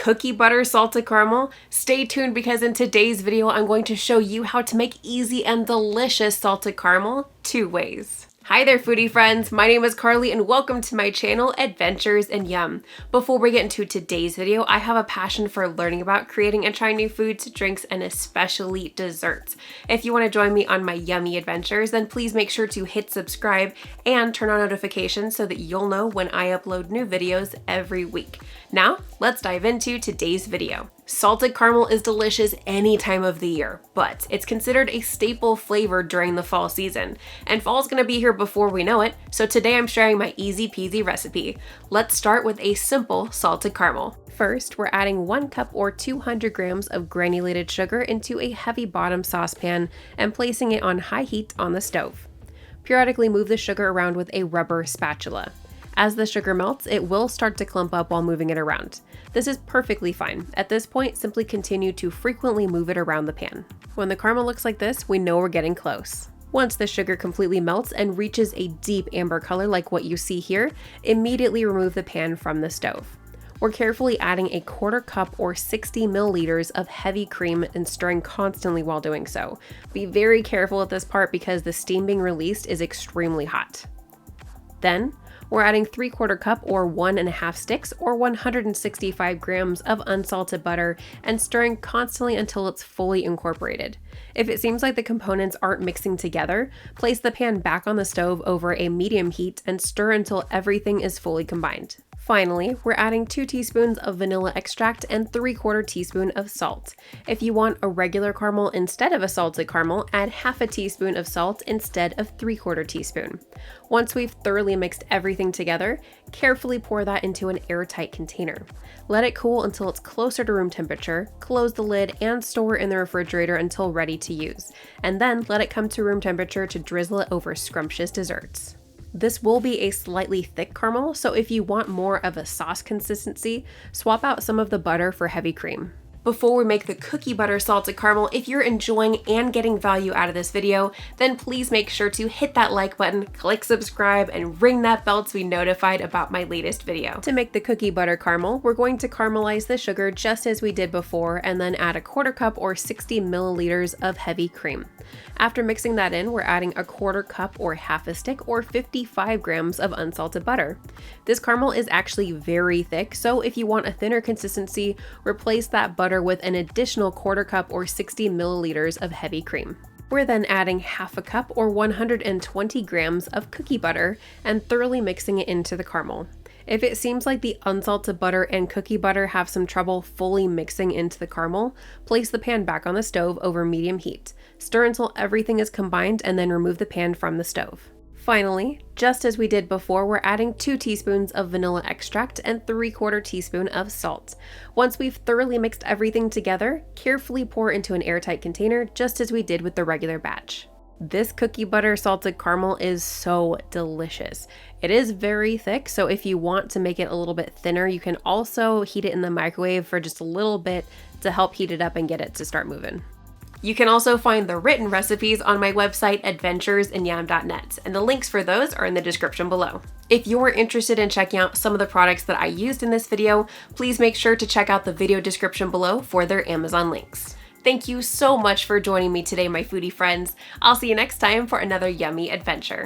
cookie butter salted caramel? Stay tuned because in today's video, I'm going to show you how to make easy and delicious salted caramel 2 ways. Hi there foodie friends, my name is Carly and welcome to my channel, Adventures in Yum. Before we get into today's video, I have a passion for learning about creating and trying new foods, drinks, and especially desserts. If you want to join me on my yummy adventures, then please make sure to hit subscribe and turn on notifications so that you'll know when I upload new videos every week. Now, let's dive into today's video. Salted caramel is delicious any time of the year, but it's considered a staple flavor during the fall season. And fall's gonna be here before we know it, so today I'm sharing my easy peasy recipe. Let's start with a simple salted caramel. First, we're adding 1 cup or 200 grams of granulated sugar into a heavy bottom saucepan and placing it on high heat on the stove. Periodically move the sugar around with a rubber spatula. As the sugar melts, it will start to clump up while moving it around. This is perfectly fine. At this point, simply continue to frequently move it around the pan. When the caramel looks like this, we know we're getting close. Once the sugar completely melts and reaches a deep amber color like what you see here, immediately remove the pan from the stove. We're carefully adding a 1/4 cup or 60 milliliters of heavy cream and stirring constantly while doing so. Be very careful at this part because the steam being released is extremely hot. Then, we're adding 3/4 cup or 1½ sticks or 165 grams of unsalted butter and stirring constantly until it's fully incorporated. If it seems like the components aren't mixing together, place the pan back on the stove over a medium heat and stir until everything is fully combined. Finally, we're adding 2 teaspoons of vanilla extract and 3/4 teaspoon of salt. If you want a regular caramel instead of a salted caramel, add 1/2 teaspoon of salt instead of 3/4 teaspoon. Once we've thoroughly mixed everything together, carefully pour that into an airtight container. Let it cool until it's closer to room temperature, close the lid, and store it in the refrigerator until ready to use. And then let it come to room temperature to drizzle it over scrumptious desserts. This will be a slightly thick caramel, so if you want more of a sauce consistency, swap out some of the butter for heavy cream. Before we make the cookie butter salted caramel, if you're enjoying and getting value out of this video, then please make sure to hit that like button, click subscribe, and ring that bell to be notified about my latest video. To make the cookie butter caramel, we're going to caramelize the sugar just as we did before and then add a 1/4 cup or 60 milliliters of heavy cream. After mixing that in, we're adding a 1/4 cup or 1/2 stick or 55 grams of unsalted butter. This caramel is actually very thick, so if you want a thinner consistency, replace that butter with an additional 1/4 cup or 60 milliliters of heavy cream. We're then adding 1/2 cup or 120 grams of cookie butter and thoroughly mixing it into the caramel. If it seems like the unsalted butter and cookie butter have some trouble fully mixing into the caramel, place the pan back on the stove over medium heat. Stir until everything is combined and then remove the pan from the stove. Finally, just as we did before, we're adding 2 teaspoons of vanilla extract and 3/4 teaspoon of salt. Once we've thoroughly mixed everything together, carefully pour into an airtight container just as we did with the regular batch. This cookie butter salted caramel is so delicious. It is very thick, so if you want to make it a little bit thinner, you can also heat it in the microwave for just a little bit to help heat it up and get it to start moving. You can also find the written recipes on my website, adventuresinyam.net, and the links for those are in the description below. If you're interested in checking out some of the products that I used in this video, please make sure to check out the video description below for their Amazon links. Thank you so much for joining me today, my foodie friends. I'll see you next time for another yummy adventure.